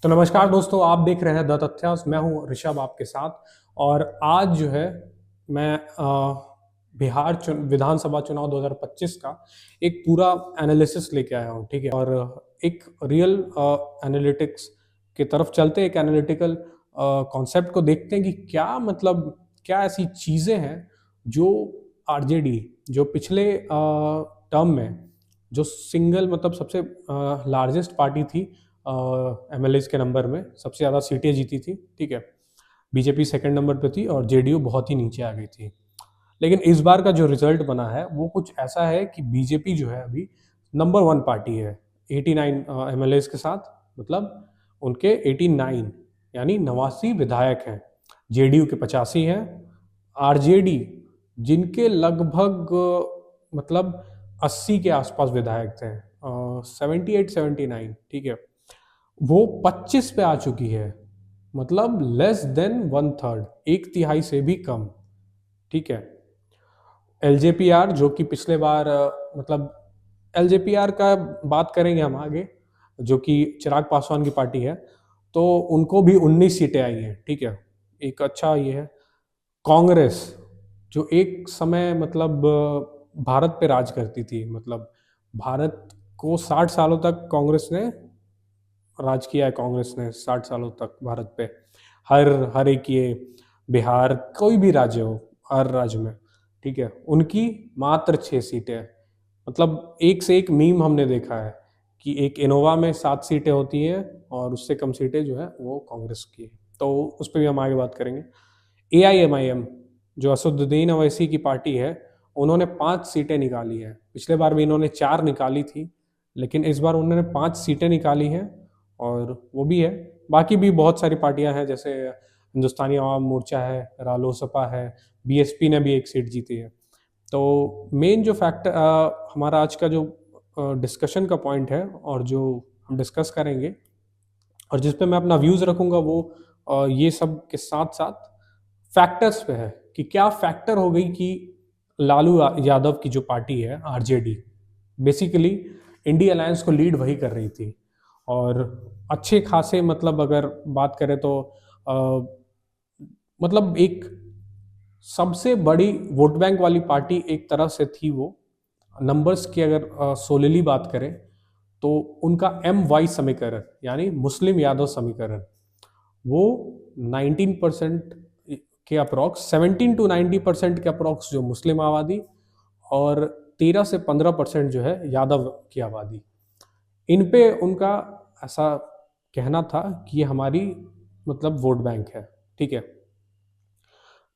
तो नमस्कार दोस्तों, आप देख रहे हैं द तथ्यास। मैं हूं ऋषभ आपके साथ। और आज जो है मैं बिहार विधानसभा चुनाव 2025 का एक पूरा एनालिसिस लेके आया हूं। ठीक है, और एक रियल एनालिटिक्स की तरफ चलते, एक एनालिटिकल कॉन्सेप्ट को देखते हैं कि क्या मतलब क्या ऐसी चीज़ें हैं जो आरजेडी, जो पिछले टर्म में जो सिंगल मतलब सबसे लार्जेस्ट पार्टी थी, एमएलएज के नंबर में सबसे ज़्यादा सीटें जीती थी। ठीक है, बीजेपी सेकंड नंबर पे थी और जेडीयू बहुत ही नीचे आ गई थी। लेकिन इस बार का जो रिजल्ट बना है वो कुछ ऐसा है कि बीजेपी जो है अभी नंबर वन पार्टी है 89 एमएलएज के साथ। मतलब उनके 89 यानी 89 विधायक हैं। जेडीयू के 85 हैं। आरजेडी जिनके लगभग मतलब 80 के आसपास विधायक थे, 78-79, ठीक है, वो 25 पे आ चुकी है। मतलब लेस देन वन थर्ड, एक तिहाई से भी कम। ठीक है, एलजेपीआर जो कि पिछले बार मतलब एलजेपीआर का बात करेंगे हम आगे, जो कि चिराग पासवान की पार्टी है, तो उनको भी 19 सीटें आई हैं। ठीक है, एक अच्छा ये है। कांग्रेस जो एक समय मतलब भारत पे राज करती थी, मतलब भारत को 60 सालों तक कांग्रेस ने राज किया है। कांग्रेस ने 60 सालों तक भारत पे हर हर एक ये बिहार कोई भी राज्य हो, हर राज्य में, ठीक है, उनकी मात्र 6 सीटें। मतलब एक से एक मीम हमने देखा है कि एक इनोवा में 7 सीटें होती हैं और उससे कम सीटें जो है वो कांग्रेस की है। तो उस पर भी हम आगे बात करेंगे। एआईएमआईएम जो असदुद्दीन अवैसी की पार्टी है, उन्होंने 5 सीटें निकाली हैं। पिछले बार भी इन्होंने 4 निकाली थी, लेकिन इस बार उन्होंने 5 सीटें निकाली हैं। और वो भी है, बाकी भी बहुत सारी पार्टियां हैं, जैसे हिंदुस्तानी आवाम मोर्चा है, रालोसपा है, बीएसपी ने भी एक सीट जीती है। तो मेन जो फैक्टर हमारा आज का जो डिस्कशन का पॉइंट है और जो हम डिस्कस करेंगे और जिस पे मैं अपना व्यूज़ रखूंगा वो ये सब के साथ साथ फैक्टर्स पे है कि क्या फैक्टर हो गई कि लालू यादव की जो पार्टी है आरजेडी, बेसिकली इंडिया अलायंस को लीड वही कर रही थी। और अच्छे खासे मतलब अगर बात करें तो अ, मतलब एक सबसे बड़ी वोट बैंक वाली पार्टी एक तरह से थी वो। नंबर्स की अगर सोलिली बात करें तो उनका एम वाई समीकरण यानी मुस्लिम यादव समीकरण, वो 19% के अप्रॉक्स, 17 to 90% के अप्रॉक्स जो मुस्लिम आबादी और 13 से 15% जो है यादव की आबादी, इन पे उनका ऐसा कहना था कि ये हमारी मतलब वोट बैंक है। ठीक है,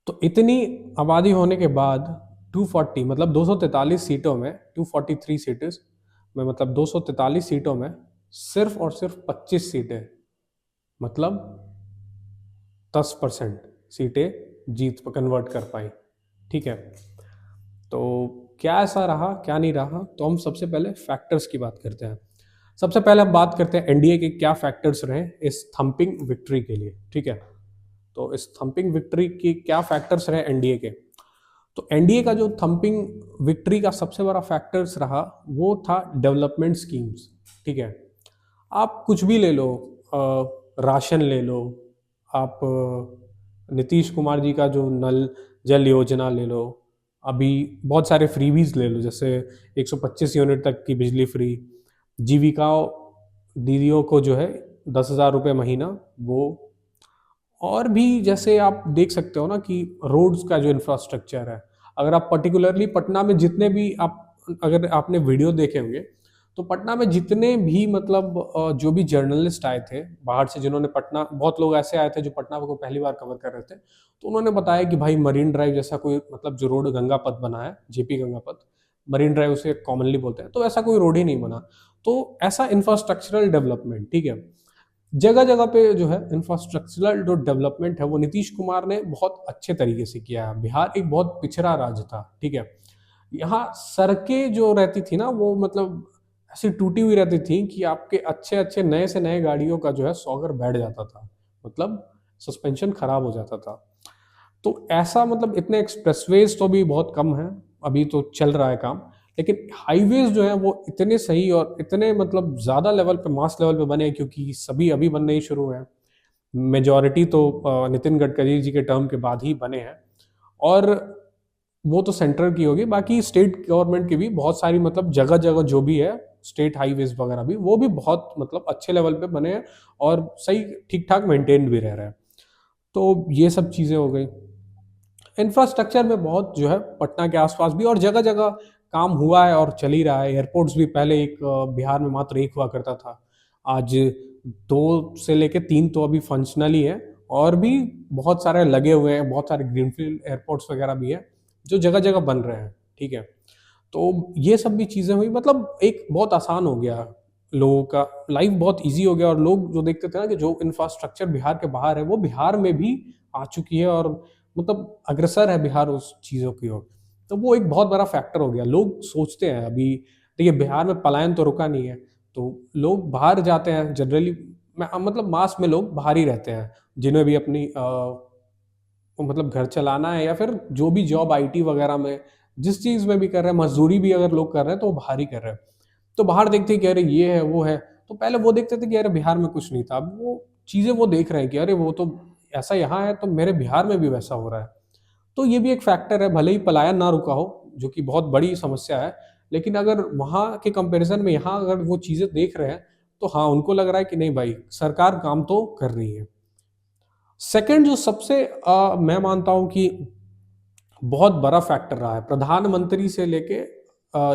तो इतनी आबादी होने के बाद 240 मतलब 243 सीटों में, 243 सीट्स में मतलब 243 सीटों में सिर्फ और सिर्फ 25 सीटें, मतलब 10% सीटें जीत कन्वर्ट कर पाई। ठीक है, तो क्या ऐसा रहा क्या नहीं रहा, तो हम सबसे पहले फैक्टर्स की बात करते हैं। सबसे पहले हम बात करते हैं एनडीए के क्या फैक्टर्स रहे इस थंपिंग विक्ट्री के लिए। ठीक है, तो इस थंपिंग विक्ट्री की क्या फैक्टर्स रहे एनडीए के। तो एनडीए का जो थंपिंग विक्ट्री का सबसे बड़ा फैक्टर्स रहा वो था डेवलपमेंट स्कीम्स। ठीक है, आप कुछ भी ले लो, राशन ले लो, आप नीतीश कुमार जी का जो नल जल योजना ले लो, अभी बहुत सारे फ्रीबीज ले लो, जैसे 125 यूनिट तक की बिजली फ्री, जीविका दीदियों को जो है 10,000 रुपये महीना वो। और भी जैसे आप देख सकते हो ना कि रोड्स का जो इंफ्रास्ट्रक्चर है, अगर आप पर्टिकुलरली पटना में जितने भी आप, अगर आपने वीडियो देखे होंगे तो पटना में जितने भी मतलब जो भी जर्नलिस्ट आए थे बाहर से, जिन्होंने पटना, बहुत लोग ऐसे आए थे जो पटना को पहली बार कवर कर रहे थे, तो उन्होंने बताया कि भाई मरीन ड्राइव जैसा कोई मतलब जो रोड गंगा पथ बना है, जेपी गंगा पथ, मरीन ड्राइव उसे कॉमनली बोलते हैं, तो ऐसा कोई रोड ही नहीं बना। तो ऐसा इंफ्रास्ट्रक्चरल डेवलपमेंट, ठीक है, जगह जगह पे जो है इंफ्रास्ट्रक्चरल जो डेवलपमेंट है वो नीतीश कुमार ने बहुत अच्छे तरीके से किया है। बिहार एक बहुत पिछड़ा राज्य था। ठीक है, यहाँ सड़कें जो रहती थी ना वो मतलब ऐसी टूटी हुई रहती थी कि आपके अच्छे अच्छे नए से नए गाड़ियों का जो है सौगर बैठ जाता था, मतलब सस्पेंशन खराब हो जाता था। तो ऐसा मतलब इतने एक्सप्रेसवेज तो भी बहुत कम है, अभी तो चल रहा है काम, लेकिन हाईवेज जो है वो इतने सही और इतने मतलब ज़्यादा लेवल पे, मास लेवल पे बने हैं, क्योंकि सभी अभी बनने ही शुरू हुए हैं। मेजॉरिटी तो नितिन गडकरी जी के टर्म के बाद ही बने हैं, और वो तो सेंट्रल की होगी, बाकी स्टेट गवर्नमेंट की भी बहुत सारी, मतलब जगह जगह जो भी है स्टेट हाईवेज वगैरह भी, वो भी बहुत मतलब अच्छे लेवल पे बने हैं और सही ठीक ठाक मेंटेन भी रह रहे हैं। तो ये सब चीज़ें हो गई। इंफ्रास्ट्रक्चर में बहुत जो है पटना के आसपास भी और जगह जगह काम हुआ है और चल ही रहा है। एयरपोर्ट्स भी पहले एक बिहार में मात्र एक हुआ करता था, आज दो से लेके तीन तो अभी फंक्शनली है, और भी बहुत सारे लगे हुए हैं, बहुत सारे ग्रीनफील्ड एयरपोर्ट्स वगैरह भी है जो जगह जगह बन रहे हैं। ठीक है, तो ये सब भी चीज़ें हुई, मतलब एक बहुत आसान हो गया, लोगों का लाइफ बहुत इजी हो गया, और लोग जो देखते थे ना कि जो इंफ्रास्ट्रक्चर बिहार के बाहर है वो बिहार में भी आ चुकी है, और मतलब अग्रसर है बिहार उस चीज़ों की ओर। तो वो एक बहुत बड़ा फैक्टर हो गया। लोग सोचते हैं अभी, देखिए बिहार में पलायन तो रुका नहीं है, तो लोग बाहर जाते हैं जनरली, मतलब मास में लोग बाहर ही रहते हैं, जिन्हें भी अपनी मतलब घर चलाना है, या फिर जो भी जॉब आईटी वगैरह में जिस चीज़ में भी कर रहे हैं, मजदूरी भी अगर लोग कर रहे हैं तो वो बाहर ही कर रहे हैं। तो बाहर देखते हैं कि अरे ये है वो है, तो पहले वो देखते थे कि अरे बिहार में कुछ नहीं था, अब वो चीज़ें वो देख रहे हैं कि अरे वो तो ऐसा यहाँ है तो मेरे बिहार में भी वैसा हो रहा है। तो ये भी एक फैक्टर है, भले ही पलायन ना रुका हो, जो कि बहुत बड़ी समस्या है, लेकिन अगर वहाँ के कंपैरिजन में यहाँ अगर वो चीज़ें देख रहे हैं, तो हाँ, उनको लग रहा है कि नहीं भाई, सरकार काम तो कर रही है। सेकंड जो सबसे मैं मानता हूँ कि बहुत बड़ा फैक्टर रहा है, प्रधानमंत्री से लेके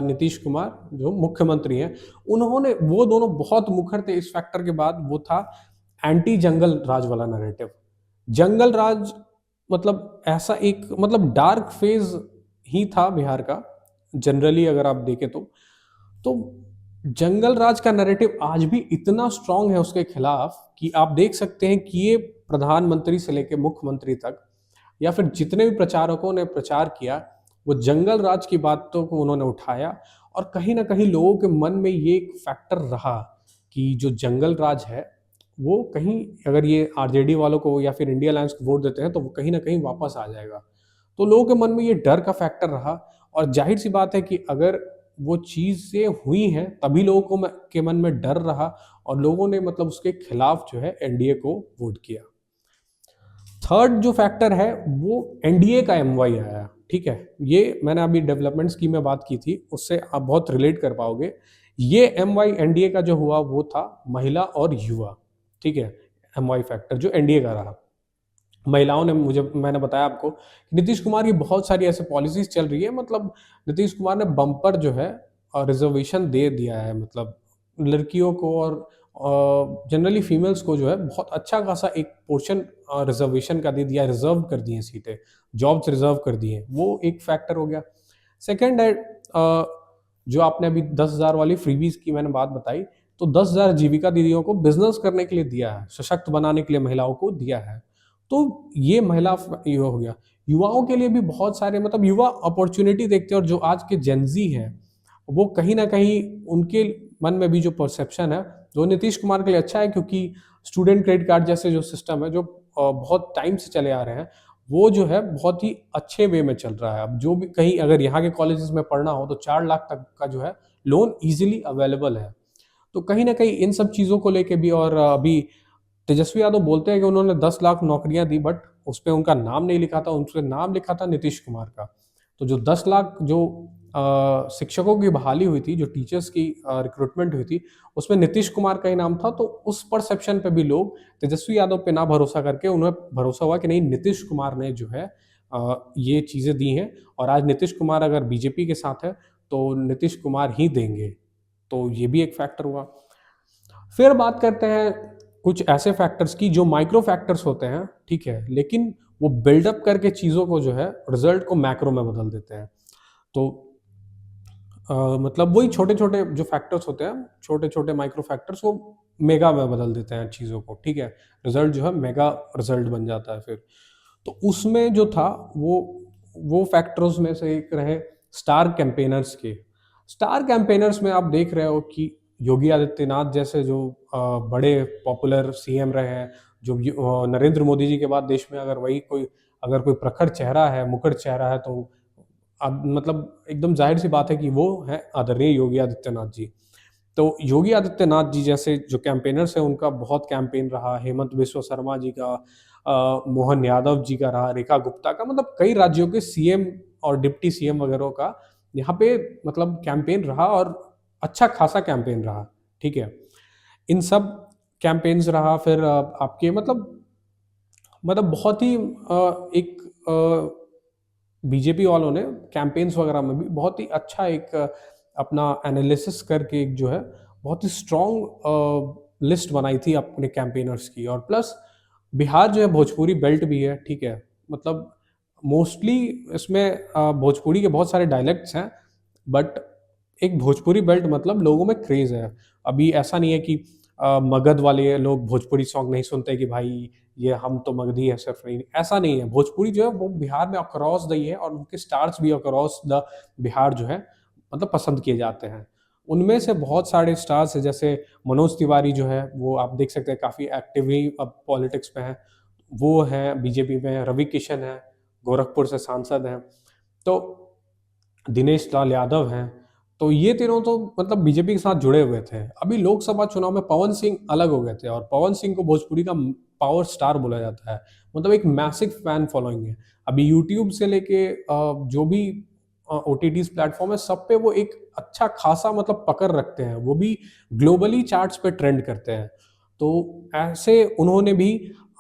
नीतीश कुमार जो मुख्यमंत्री हैं, उन्होंने, वो दोनों बहुत मुखर थे इस फैक्टर के बाद, वो था एंटी जंगल राज वाला नैरेटिव। जंगल राज मतलब ऐसा एक मतलब डार्क फेज ही था बिहार का, जनरली अगर आप देखें तो जंगल राज का नैरेटिव आज भी इतना स्ट्रांग है उसके खिलाफ कि आप देख सकते हैं कि ये प्रधानमंत्री से लेकर मुख्यमंत्री तक, या फिर जितने भी प्रचारकों ने प्रचार किया, वो जंगल राज की बातों को उन्होंने उठाया, और कहीं ना कहीं लोगों के मन में ये एक फैक्टर रहा कि जो जंगल राज है वो कहीं, अगर ये आरजेडी वालों को या फिर इंडिया अलायंस को वोट देते हैं तो वो कहीं ना कहीं वापस आ जाएगा। तो लोगों के मन में ये डर का फैक्टर रहा, और जाहिर सी बात है कि अगर वो चीज़ें हुई हैं तभी लोगों को के मन में डर रहा, और लोगों ने मतलब उसके खिलाफ जो है एनडीए को वोट किया। थर्ड जो फैक्टर है वो एनडीए का एमवाई आया। ठीक है, ये मैंने अभी डेवलपमेंट्स की मैं बात की थी, उससे आप बहुत रिलेट कर पाओगे। ये एमवाई एनडीए का जो हुआ वो था महिला और युवा। ठीक है, एमवाई फैक्टर जो एनडीए का रहा, महिलाओं ने, मुझे मैंने बताया आपको कि नीतीश कुमार की बहुत सारी ऐसे पॉलिसीज चल रही है, मतलब नीतीश कुमार ने बम्पर जो है रिजर्वेशन दे दिया है, मतलब लड़कियों को और जनरली फीमेल्स को जो है बहुत अच्छा खासा एक पोर्शन रिजर्वेशन का दे दिया, रिजर्व कर दी हैं सीटें, जॉब्स रिजर्व कर दी हैं, वो एक फैक्टर हो गया। सेकेंड है जो आपने अभी 10,000 वाली फ्रीबीज की मैंने बात बताई, तो 10,000 जीविका दीदियों को बिजनेस करने के लिए दिया है, सशक्त बनाने के लिए महिलाओं को दिया है। तो ये महिला ये हो गया। युवाओं के लिए भी बहुत सारे, मतलब युवा अपॉर्चुनिटी देखते हैं, और जो आज के जेनजी हैं वो कहीं ना कहीं उनके मन में भी जो परसेप्शन है जो नीतीश कुमार के लिए अच्छा है, क्योंकि स्टूडेंट क्रेडिट कार्ड जैसे जो सिस्टम है जो बहुत टाइम से चले आ रहे हैं, वो जो है बहुत ही अच्छे वे में चल रहा है। अब जो भी कहीं अगर यहाँ के कॉलेजेस में पढ़ना हो तो 4 लाख तक का जो है लोन इजीली अवेलेबल है। तो कहीं ना कहीं इन सब चीज़ों को लेके भी, और अभी तेजस्वी यादव बोलते हैं कि उन्होंने 10 लाख नौकरियां दी, बट उस पर उनका नाम नहीं लिखा था, उन पर नाम लिखा था नीतीश कुमार का। तो जो 10 लाख जो शिक्षकों की बहाली हुई थी, जो टीचर्स की रिक्रूटमेंट हुई थी, उसमें नीतीश कुमार का ही नाम था। तो उस परसेप्शन पे भी लोग तेजस्वी यादव पे ना भरोसा करके उन्हें भरोसा हुआ कि नहीं, नीतीश कुमार ने जो है ये चीज़ें दी हैं, और आज नीतीश कुमार अगर बीजेपी के साथ है तो नीतीश कुमार ही देंगे। तो ये भी एक फैक्टर हुआ। फिर बात करते हैं कुछ ऐसे फैक्टर्स की जो माइक्रो फैक्टर्स होते हैं, ठीक है, लेकिन वो बिल्डअप करके चीज़ों को जो है रिजल्ट को मैक्रो में बदल देते हैं। तो मतलब वही छोटे छोटे जो फैक्टर्स होते हैं, छोटे छोटे माइक्रो फैक्टर्स, वो मेगा में बदल देते हैं चीज़ों को। ठीक है, रिजल्ट जो है मेगा रिजल्ट बन जाता है फिर। तो उसमें जो था वो फैक्टर्स में से एक रहे स्टार कैंपेनर्स के। स्टार कैंपेनर्स में आप देख रहे हो कि योगी आदित्यनाथ जैसे जो बड़े पॉपुलर सीएम रहे हैं, जो नरेंद्र मोदी जी के बाद देश में अगर वही कोई, अगर कोई प्रखर चेहरा है, मुखर चेहरा है, तो मतलब एकदम जाहिर सी बात है कि वो है आदरणीय योगी आदित्यनाथ जी। तो योगी आदित्यनाथ जी जैसे जो कैंपेनर्स हैं उनका बहुत कैंपेन रहा, हेमंत बिस्वा शर्मा जी का, मोहन यादव जी का रहा, रेखा गुप्ता का, मतलब कई राज्यों के सीएम और डिप्टी सीएम वगैरह का यहाँ पे मतलब कैंपेन रहा, और अच्छा खासा कैंपेन रहा, ठीक है। इन सब कैंपेन्स रहा, फिर आपके मतलब बहुत ही एक बीजेपी वालों ने कैंपेन्स वगैरह में भी बहुत ही अच्छा एक अपना एनालिसिस करके एक जो है बहुत ही स्ट्रॉन्ग लिस्ट बनाई थी अपने कैंपेनर्स की। और प्लस बिहार जो है भोजपुरी बेल्ट भी है, ठीक है। मतलब मोस्टली इसमें भोजपुरी के बहुत सारे डायलेक्ट्स हैं, बट एक भोजपुरी बेल्ट मतलब लोगों में क्रेज है। अभी ऐसा नहीं है कि मगध वाले लोग भोजपुरी सॉन्ग नहीं सुनते कि भाई ये हम तो मगधी है सिर्फ, नहीं, ऐसा नहीं है। भोजपुरी जो है वो बिहार में अक्रॉस द है, और उनके स्टार्स भी अक्रॉस द बिहार जो है मतलब पसंद किए जाते हैं। उनमें से बहुत सारे स्टार्स हैं, जैसे मनोज तिवारी जो है वो आप देख सकते हैं काफ़ी एक्टिवली अब पॉलिटिक्स में है, वो हैं बीजेपी में। रवि किशन है, गोरखपुर से सांसद हैं। तो दिनेश लाल यादव हैं। तो ये तीनों तो मतलब बीजेपी के साथ जुड़े हुए थे। अभी लोकसभा चुनाव में पवन सिंह अलग हो गए थे, और पवन सिंह को भोजपुरी का पावर स्टार बोला जाता है। मतलब एक मैसिव फैन फॉलोइंग है। अभी यूट्यूब से लेके जो भी ओटीटी प्लेटफॉर्म है, सब पे वो एक अच्छा खासा मतलब पकड़ रखते हैं, वो भी ग्लोबली चार्ट्स पे ट्रेंड करते हैं। तो ऐसे उन्होंने भी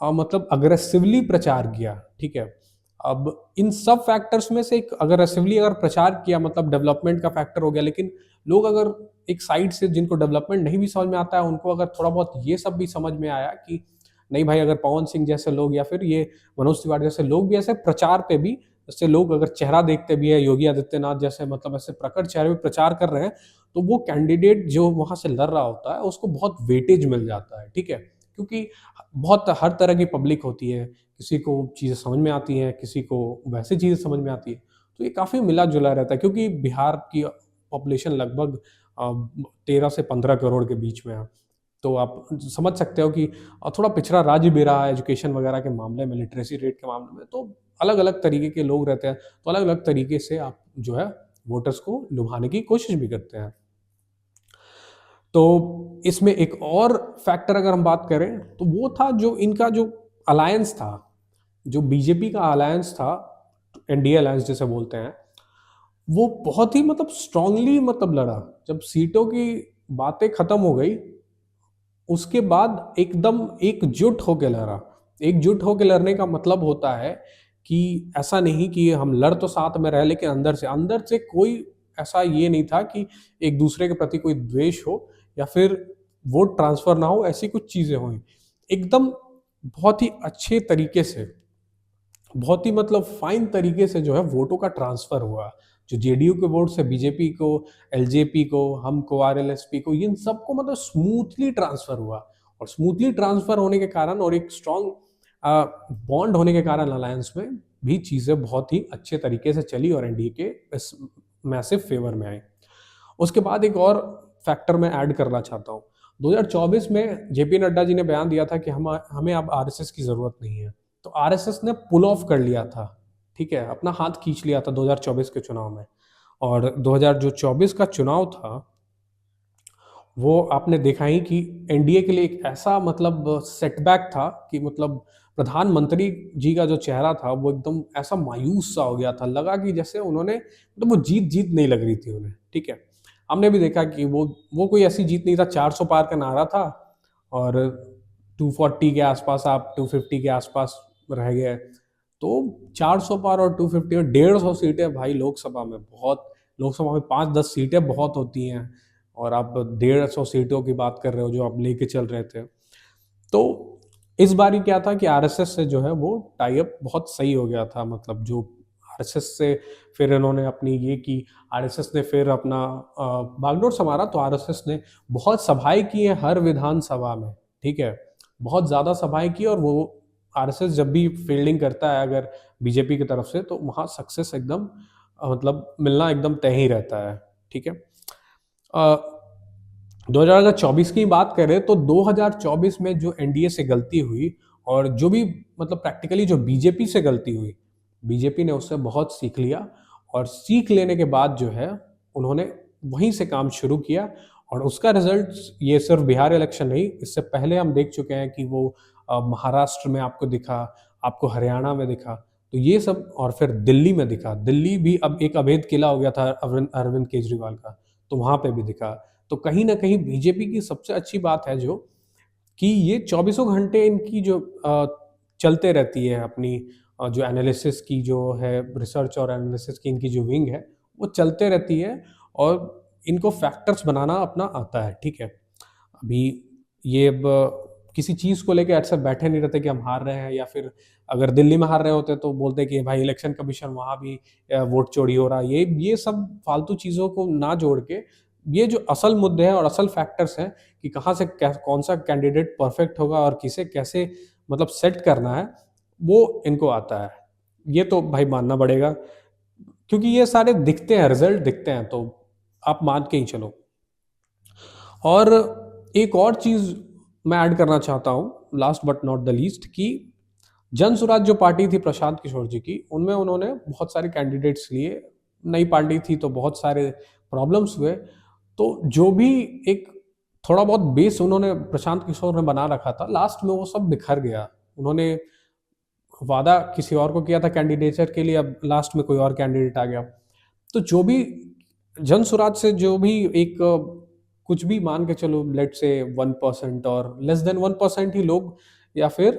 मतलब अग्रेसिवली प्रचार किया, ठीक है। अब इन सब फैक्टर्स में से एक अग्रेसिवली अगर प्रचार किया, मतलब डेवलपमेंट का फैक्टर हो गया, लेकिन लोग अगर एक साइड से जिनको डेवलपमेंट नहीं भी समझ में आता है, उनको अगर थोड़ा बहुत ये सब भी समझ में आया कि नहीं भाई, अगर पवन सिंह जैसे लोग या फिर ये मनोज तिवारी जैसे लोग भी ऐसे प्रचार पे भी, जैसे लोग अगर चेहरा देखते भी है योगी आदित्यनाथ जैसे मतलब ऐसे प्रकट चेहरे पे प्रचार कर रहे हैं, तो वो कैंडिडेट जो वहां से लड़ रहा होता है उसको बहुत वेटेज मिल जाता है, ठीक है। क्योंकि बहुत हर तरह की पब्लिक होती है, किसी को चीज़ें समझ में आती हैं, किसी को वैसी चीज़ें समझ में आती है। तो ये काफ़ी मिला जुला रहता है, क्योंकि बिहार की पॉपुलेशन लगभग 13 से 15 करोड़ के बीच में है। तो आप समझ सकते हो कि थोड़ा पिछड़ा राज्य भी रहा है एजुकेशन वगैरह के मामले में, लिटरेसी रेट के मामले में। तो अलग अलग तरीके के लोग रहते हैं, तो अलग अलग तरीके से आप जो है वोटर्स को लुभाने की कोशिश भी करते हैं। तो इसमें एक और फैक्टर अगर हम बात करें, तो वो था जो इनका जो अलायंस था, जो बीजेपी का अलायंस था, एनडीए अलायंस जिसे बोलते हैं, वो बहुत ही मतलब स्ट्रांगली मतलब लड़ा। जब सीटों की बातें खत्म हो गई, उसके बाद एकदम एकजुट होकर लड़ा। एकजुट होकर लड़ने का मतलब होता है कि ऐसा नहीं कि हम लड़ तो साथ में रहे, लेकिन अंदर से कोई ऐसा ये नहीं था कि एक दूसरे के प्रति कोई द्वेष हो, या फिर वोट ट्रांसफर ना हो, ऐसी कुछ चीजें हुई। एकदम बहुत ही अच्छे तरीके से, बहुत ही मतलब फाइन तरीके से जो है वोटों का ट्रांसफर हुआ। जो जेडीयू के वोट से बीजेपी को, एलजेपी को, हमको, आरएलएसपी को, इन सबको मतलब स्मूथली ट्रांसफर हुआ। और स्मूथली ट्रांसफर होने के कारण और एक स्ट्रॉन्ग बॉन्ड होने के कारण अलायंस में भी चीजें बहुत ही अच्छे तरीके से चली, और एनडीए के इस मैसिव फेवर में आई। उसके बाद एक और फैक्टर मैं ऐड करना चाहता हूँ। 2024 में जेपी नड्डा जी ने बयान दिया था कि हमें अब आरएसएस की जरूरत नहीं है। तो आरएसएस ने पुल ऑफ कर लिया था, ठीक है, अपना हाथ खींच लिया था 2024 के चुनाव में। और 2024 का चुनाव था, वो आपने देखा ही कि एनडीए के लिए एक ऐसा मतलब सेटबैक था कि मतलब प्रधानमंत्री जी का जो चेहरा था वो एकदम ऐसा मायूस सा हो गया था। लगा कि जैसे उन्होंने मतलब वो जीत जीत नहीं लग रही थी उन्हें, ठीक है। हमने भी देखा कि वो कोई ऐसी जीत नहीं था। 400 पार का नारा था, और 240 के आसपास, आप 250 के आसपास रह गए। तो 400 पार और 250 और 150 सीटें भाई लोकसभा में बहुत, लोकसभा में 5-10 सीटें बहुत होती हैं, और आप 150 सीटों की बात कर रहे हो जो आप लेके चल रहे थे। तो इस बार क्या था कि आरएसएस से जो है वो टाई अप बहुत सही हो गया था। मतलब जो आरएसएस से फिर इन्होंने अपनी ये की, आरएसएस ने फिर अपना बागडोर संभाला। तो आरएसएस ने बहुत सभाएं की हैं हर विधानसभा में, ठीक है, बहुत ज़्यादा सभाएं की। और वो आरएसएस जब भी फील्डिंग करता है अगर बीजेपी की तरफ से, तो वहाँ सक्सेस एकदम मतलब मिलना एकदम तय ही रहता है, ठीक है। 2024 की बात करें तो 2024 में जो एनडीए से गलती हुई, और जो भी मतलब प्रैक्टिकली जो बीजेपी से गलती हुई, बीजेपी ने उससे बहुत सीख लिया। और सीख लेने के बाद जो है उन्होंने वहीं से काम शुरू किया। और उसका रिजल्ट ये सिर्फ बिहार इलेक्शन नहीं, इससे पहले हम देख चुके हैं कि वो महाराष्ट्र में आपको दिखा, आपको हरियाणा में दिखा, तो ये सब, और फिर दिल्ली में दिखा। दिल्ली भी अब एक अवैध किला हो गया था अरविंद अरविंद केजरीवाल का, तो वहां पे भी दिखा। तो कहीं ना कहीं बीजेपी की सबसे अच्छी बात है जो कि ये चौबीसों घंटे इनकी जो चलते रहती है अपनी जो एनालिसिस की जो है, रिसर्च और एनालिसिस की इनकी जो विंग है, वो चलते रहती है। और इनको फैक्टर्स बनाना अपना आता है, ठीक है। अभी ये अब किसी चीज़ को लेके ऐसे बैठे नहीं रहते कि हम हार रहे हैं, या फिर अगर दिल्ली में हार रहे होते तो बोलते कि भाई इलेक्शन कमीशन वहाँ भी वोट चोरी हो रहा है। ये सब फालतू चीज़ों को ना जोड़ के, ये जो असल मुद्दे हैं और असल फैक्टर्स हैं कि कहाँ से कौन सा कैंडिडेट परफेक्ट होगा और किसे कैसे मतलब सेट करना है, वो इनको आता है। ये तो भाई मानना पड़ेगा, क्योंकि ये सारे दिखते हैं, रिजल्ट दिखते हैं, तो आप मान के ही चलो। और एक और चीज मैं ऐड करना चाहता हूं, last but not the least, कि जन स्वराज जो पार्टी थी प्रशांत किशोर जी की, उनमें उन्होंने बहुत सारे कैंडिडेट्स लिए। नई पार्टी थी तो बहुत सारे प्रॉब्लम्स हुए। तो जो भी एक थोड़ा बहुत बेस उन्होंने प्रशांत किशोर ने बना रखा था, लास्ट में वो सब बिखर गया। उन्होंने वादा किसी और को किया था कैंडिडेचर के लिए, अब लास्ट में कोई और कैंडिडेट आ गया। तो जो भी जन स्वराज से जो भी एक कुछ भी मान के चलो, लेट से 1% और लेस देन 1% ही लोग, या फिर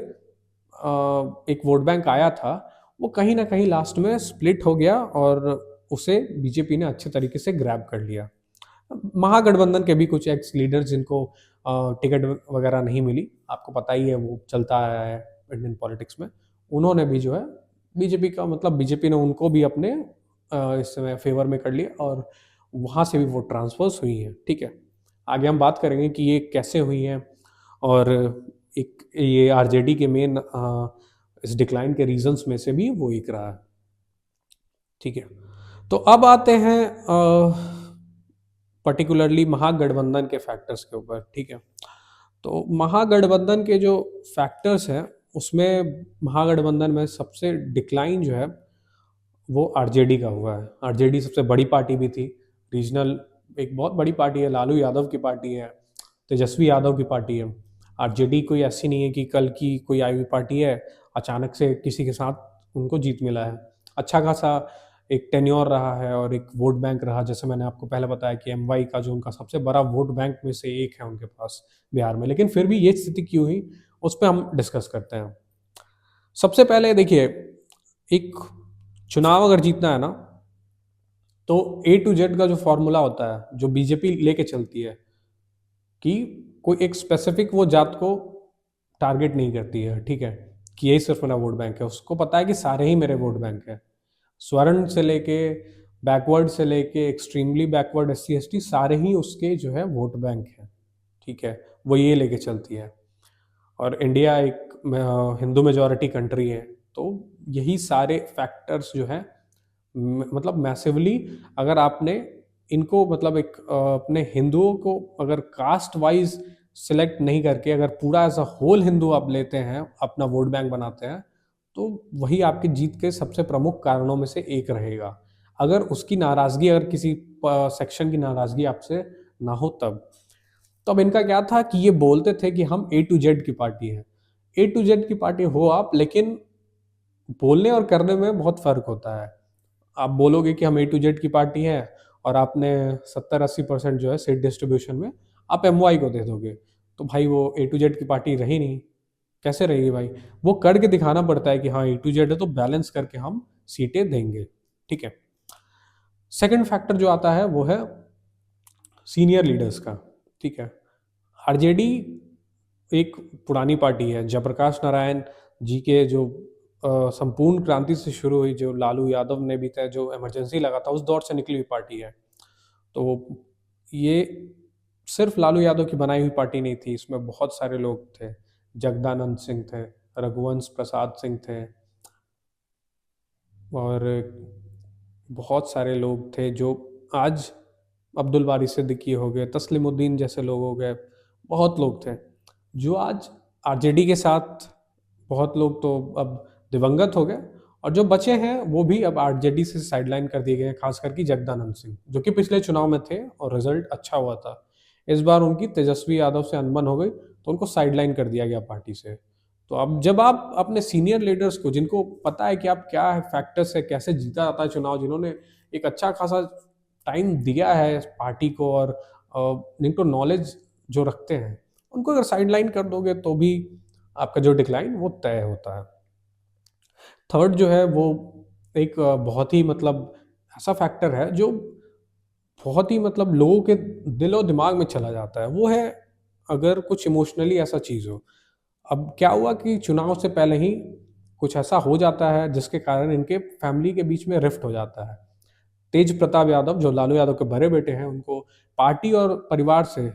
एक वोट बैंक आया था, वो कहीं ना कहीं लास्ट में स्प्लिट हो गया और उसे बीजेपी ने अच्छे तरीके से ग्रैब कर लिया। महागठबंधन के भी कुछ एक्स लीडर्स जिनको टिकट वगैरह नहीं मिली, आपको पता ही है वो चलता आया है इंडियन पॉलिटिक्स में, उन्होंने भी जो है बीजेपी का मतलब बीजेपी ने उनको भी अपने इस समय फेवर में कर लिया, और वहाँ से भी वो ट्रांसफर्स हुई हैं, ठीक है। आगे हम बात करेंगे कि ये कैसे हुई हैं, और एक ये आरजेडी के मेन इस डिक्लाइन के रीजंस में से भी वो एक रहा है, ठीक है। तो अब आते हैं पर्टिकुलरली महागठबंधन के फैक्टर्स के ऊपर, ठीक है। तो महागठबंधन के जो फैक्टर्स हैं, उसमें महागठबंधन में सबसे डिक्लाइन जो है वो आरजेडी का हुआ है। आरजेडी सबसे बड़ी पार्टी भी थी, रीजनल एक बहुत बड़ी पार्टी है, लालू यादव की पार्टी है, तेजस्वी यादव की पार्टी है। आरजेडी कोई ऐसी नहीं है कि कल की कोई आई हुई पार्टी है, अचानक से किसी के साथ उनको जीत मिला है। अच्छा खासा एक टेन्योर रहा है और एक वोट बैंक रहा, जैसे मैंने आपको पहले बताया कि एमवाई का जो उनका सबसे बड़ा वोट बैंक में से एक है उनके पास बिहार में। लेकिन फिर भी ये स्थिति क्यों हुई, उस पर हम डिस्कस करते हैं। सबसे पहले देखिए, एक चुनाव अगर जीतना है ना, तो A to Z का जो फॉर्मूला होता है, जो बीजेपी लेके चलती है, कि कोई एक स्पेसिफिक वो जात को टारगेट नहीं करती है, ठीक है, कि यही सिर्फ मेरा वोट बैंक है। उसको पता है कि सारे ही मेरे वोट बैंक है, स्वर्ण से लेके बैकवर्ड से लेके एक्सट्रीमली बैकवर्ड SC ST सारे ही उसके जो है वोट बैंक है, ठीक है। वो ये लेके चलती है। और इंडिया एक हिंदू मेजॉरिटी कंट्री है, तो यही सारे फैक्टर्स जो है मतलब मैसिवली, अगर आपने इनको मतलब एक अपने हिंदुओं को अगर कास्ट वाइज सिलेक्ट नहीं करके, अगर पूरा एज अ होल हिंदू आप लेते हैं, अपना वोट बैंक बनाते हैं, तो वही आपकी जीत के सबसे प्रमुख कारणों में से एक रहेगा। अगर उसकी नाराजगी, अगर किसी सेक्शन की नाराजगी आपसे ना हो तब इनका क्या था कि ये बोलते थे कि हम A to Z की पार्टी है। A to Z की पार्टी हो आप, लेकिन बोलने और करने में बहुत फर्क होता है। आप बोलोगे कि हम A to Z की पार्टी है, और आपने 70-80% जो है सीट डिस्ट्रीब्यूशन में आप MY को दे दोगे, तो भाई वो A to Z की पार्टी रही नहीं। कैसे रहेगी भाई? वो करके दिखाना पड़ता है कि हाँ A to Z है, तो बैलेंस करके हम सीटें देंगे, ठीक है। सेकंड फैक्टर जो आता है वो है सीनियर लीडर्स का, ठीक है। आरजेडी एक पुरानी पार्टी है, जयप्रकाश नारायण जी के जो संपूर्ण क्रांति से शुरू हुई, जो लालू यादव ने भी तय जो इमरजेंसी लगा था उस दौर से निकली हुई पार्टी है। तो ये सिर्फ लालू यादव की बनाई हुई पार्टी नहीं थी, इसमें बहुत सारे लोग थे। जगदानंद सिंह थे, रघुवंश प्रसाद सिंह थे, और बहुत सारे लोग थे जो आज अब्दुल बारी सिद्दीकी हो गए, तस्लीमुद्दीन जैसे लोग हो गए, बहुत लोग थे जो आज आरजेडी के साथ, बहुत लोग तो अब दिवंगत हो गए, और जो बचे हैं वो भी अब आरजेडी से साइडलाइन कर दिए गए हैं, खास करके जगदानंद सिंह जो कि पिछले चुनाव में थे और रिजल्ट अच्छा हुआ था। इस बार उनकी तेजस्वी यादव से अनबन हो गई तो उनको साइडलाइन कर दिया गया पार्टी से। तो अब जब आप अपने सीनियर लीडर्स को, जिनको पता है कि आप क्या है फैक्टर्स है, कैसे जीता जाता है चुनाव, जिन्होंने एक अच्छा खासा टाइम दिया है इस पार्टी को और जिनको नॉलेज जो रखते हैं, उनको अगर साइडलाइन कर दोगे तो भी आपका जो डिक्लाइन वो तय होता है। थर्ड जो है वो एक बहुत ही मतलब ऐसा फैक्टर है जो बहुत ही मतलब लोगों के दिलो दिमाग में चला जाता है, वो है अगर कुछ इमोशनली ऐसा चीज़ हो। अब क्या हुआ कि चुनाव से पहले ही कुछ ऐसा हो जाता है जिसके कारण इनके फैमिली के बीच में रिफ्ट हो जाता है। तेज प्रताप यादव जो लालू यादव के बड़े बेटे हैं, उनको पार्टी और परिवार से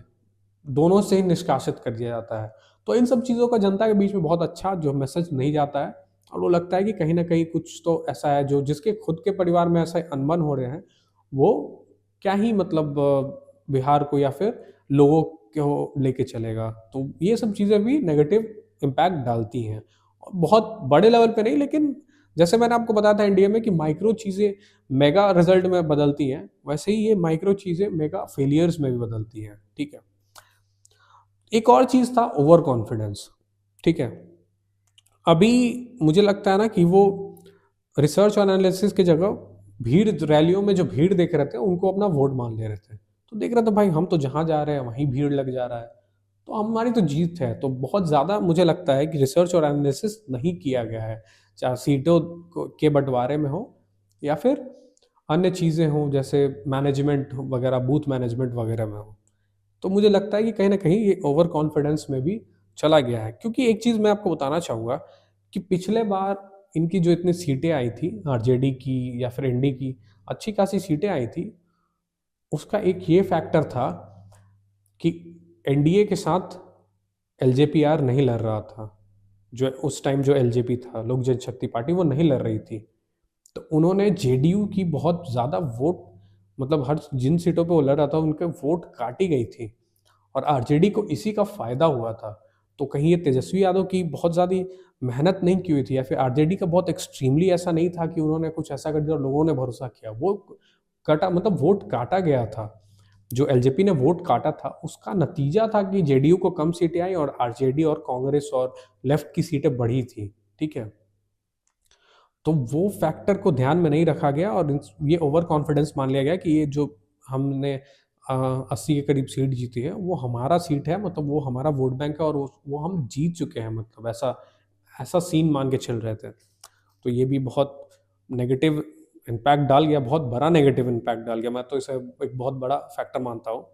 दोनों से ही निष्कासित कर दिया जाता है। तो इन सब चीज़ों का जनता के बीच में बहुत अच्छा जो मैसेज नहीं जाता है और वो लगता है कि कहीं न कहीं कुछ तो ऐसा है जो जिसके खुद के परिवार में ऐसा अनबन हो रहे हैं, वो क्या ही मतलब बिहार को या फिर लोगों को लेके चलेगा। तो ये सब चीज़ें भी नेगेटिव इम्पैक्ट डालती हैं। और बहुत बड़े लेवल पे नहीं, लेकिन जैसे मैंने आपको बताया था एनडीए में कि माइक्रो चीज़ें मेगा रिज़ल्ट में बदलती हैं, वैसे ही ये माइक्रो चीज़ें मेगा फेलियर्स में भी बदलती हैं, ठीक है? एक और चीज़ था ओवर कॉन्फिडेंस, ठीक है? अभी मुझे लगता है ना कि वो रिसर्च और एनालिसिस की जगह भीड़ रैलियों में जो भीड़ देख रहे थे उनको अपना वोट मान ले रहे थे। तो देख रहे थे भाई हम तो जहाँ जा रहे हैं वहीं भीड़ लग जा रहा है, तो हमारी तो जीत है। तो बहुत ज़्यादा मुझे लगता है कि रिसर्च और एनालिसिस नहीं किया गया है, चाहे सीटों के बंटवारे में हो या फिर अन्य चीज़ें हों जैसे मैनेजमेंट वगैरह, बूथ मैनेजमेंट वगैरह में हो। तो मुझे लगता है कि कहीं न कहीं ये ओवर कॉन्फिडेंस में भी चला गया है। क्योंकि एक चीज़ मैं आपको बताना चाहूँगा कि पिछले बार इनकी जो इतनी सीटें आई थी आरजेडी की या फिर इंडी की, अच्छी खासी सीटें आई थी, उसका एक ये फैक्टर था कि एनडीए के साथ एलजेपीआर नहीं लड़ रहा था। जो उस टाइम जो एलजेपी था, लोक जनशक्ति पार्टी, वो नहीं लड़ रही थी। तो उन्होंने जेडीयू की बहुत ज़्यादा वोट, मतलब हर जिन सीटों पे वो लड़ रहा था उनके वोट काटी गई थी और आरजेडी को इसी का फ़ायदा हुआ था। तो कहीं ये तेजस्वी यादव की बहुत ज़्यादा मेहनत नहीं की हुई थी या फिर आरजेडी का बहुत एक्सट्रीमली ऐसा नहीं था कि उन्होंने कुछ ऐसा कर दिया और लोगों ने भरोसा किया। वो कटा मतलब वोट काटा गया था। जो एलजेपी ने वोट काटा था उसका नतीजा था कि जेडीयू को कम सीटें आई और आरजेडी और कांग्रेस और लेफ्ट की सीटें बढ़ी थी, ठीक है? तो वो फैक्टर को ध्यान में नहीं रखा गया और ये ओवर कॉन्फिडेंस मान लिया गया कि ये जो हमने 80 के करीब सीट जीती है वो हमारा सीट है, मतलब वो हमारा वोट बैंक है और वो हम जीत चुके हैं, मतलब ऐसा ऐसा सीन मान के चल रहे थे। तो ये भी बहुत नेगेटिव इम्पैक्ट डाल गया, बहुत बड़ा नेगेटिव इम्पैक्ट डाल गया। मैं तो इसे एक बहुत बड़ा फैक्टर मानता हूँ।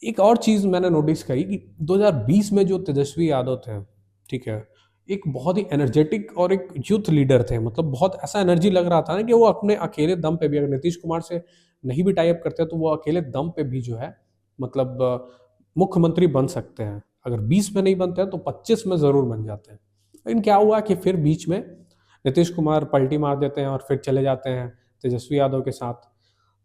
एक और चीज़ मैंने नोटिस करी कि 2020 में जो तेजस्वी यादव थे, ठीक है? एक बहुत ही एनर्जेटिक और एक यूथ लीडर थे, मतलब बहुत ऐसा एनर्जी लग रहा था ना कि वो अपने अकेले दम पे भी, अगर नीतीश कुमार से नहीं भी टाई अप करते तो वो अकेले दम पे भी जो है मतलब मुख्यमंत्री बन सकते हैं। अगर 20 में नहीं बनते हैं तो 25 में ज़रूर बन जाते हैं। लेकिन क्या हुआ कि फिर बीच में नीतीश कुमार पलटी मार देते हैं और फिर चले जाते हैं तेजस्वी यादव के साथ।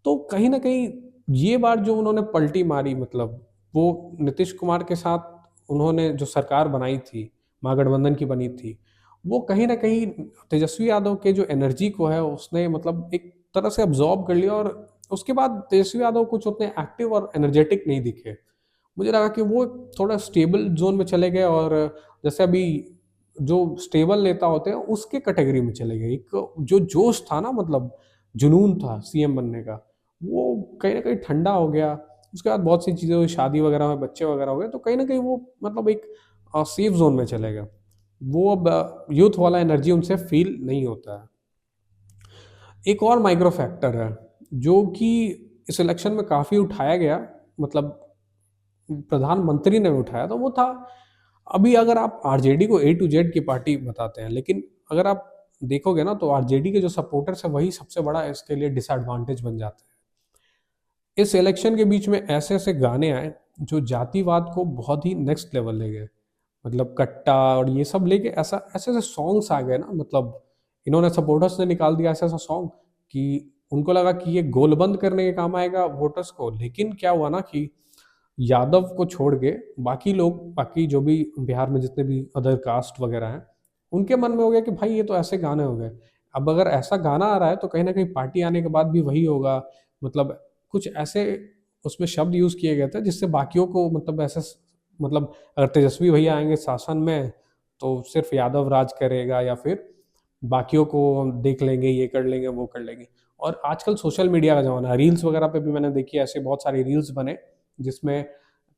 तो कहीं न कहीं ये बार जो उन्होंने पलटी मारी, मतलब वो नीतीश कुमार के साथ उन्होंने जो सरकार बनाई थी, महागठबंधन की बनी थी, वो कहीं न कहीं तेजस्वी यादव के जो एनर्जी को है उसने मतलब एक तरह से अब्ज़ॉर्ब कर लिया और उसके बाद तेजस्वी यादव कुछ उतने एक्टिव और एनर्जेटिक नहीं दिखे। मुझे लगा कि वो थोड़ा स्टेबल ज़ोन में चले गए और जैसे अभी जो स्टेबल नेता होते हैं उसके कैटेगरी में चले गए। एक जो जोश था ना, मतलब जुनून था सीएम बनने का, वो कहीं न कहीं ठंडा हो गया। उसके बाद बहुत सी चीज़ें हुई, शादी वगैरह में बच्चे वगैरह हो गए, तो कहीं न कहीं वो मतलब एक सेफ ज़ोन में चले गए। वो अब यूथ वाला एनर्जी उनसे फ़ील नहीं होता है। एक और माइक्रो फैक्टर है, जो कि इस इलेक्शन में काफ़ी उठाया गया, मतलब प्रधानमंत्री ने उठाया, तो वो था, अभी अगर आप आरजेडी को ए टू जेड की पार्टी बताते हैं, लेकिन अगर आप देखोगे ना तो आरजेडी के जो सपोर्टर्स है वही सबसे बड़ा इसके लिए डिसएडवांटेज बन जाते हैं। इस इलेक्शन के बीच में ऐसे ऐसे गाने आए जो जातिवाद को बहुत ही नेक्स्ट लेवल ले गए, मतलब कट्टा और ये सब लेके ऐसा ऐसे ऐसे सॉन्ग्स आ गए ना, मतलब इन्होंने सपोर्टर्स ने निकाल दिया ऐसा ऐसा सॉन्ग कि उनको लगा कि ये गोलबंद करने के काम आएगा वोटर्स को। लेकिन क्या हुआ ना कि यादव को छोड़ के बाकी लोग, बाकी जो भी बिहार में जितने भी अदर कास्ट वगैरह हैं, उनके मन में हो गया कि भाई ये तो ऐसे गाने हो गए, अब अगर ऐसा गाना आ रहा है तो कहीं ना कहीं पार्टी आने के बाद भी वही होगा। मतलब कुछ ऐसे उसमें शब्द यूज किए गए थे जिससे बाकियों को मतलब ऐसा मतलब अगर तेजस्वी भैया आएंगे शासन में तो सिर्फ यादव राज करेगा, या फिर बाकियों को हम देख लेंगे, ये कर लेंगे, वो कर लेंगे। और आजकल सोशल मीडिया का जमाना है, रील्स वगैरह पे भी मैंने देखी ऐसे बहुत सारे रील्स बने जिसमें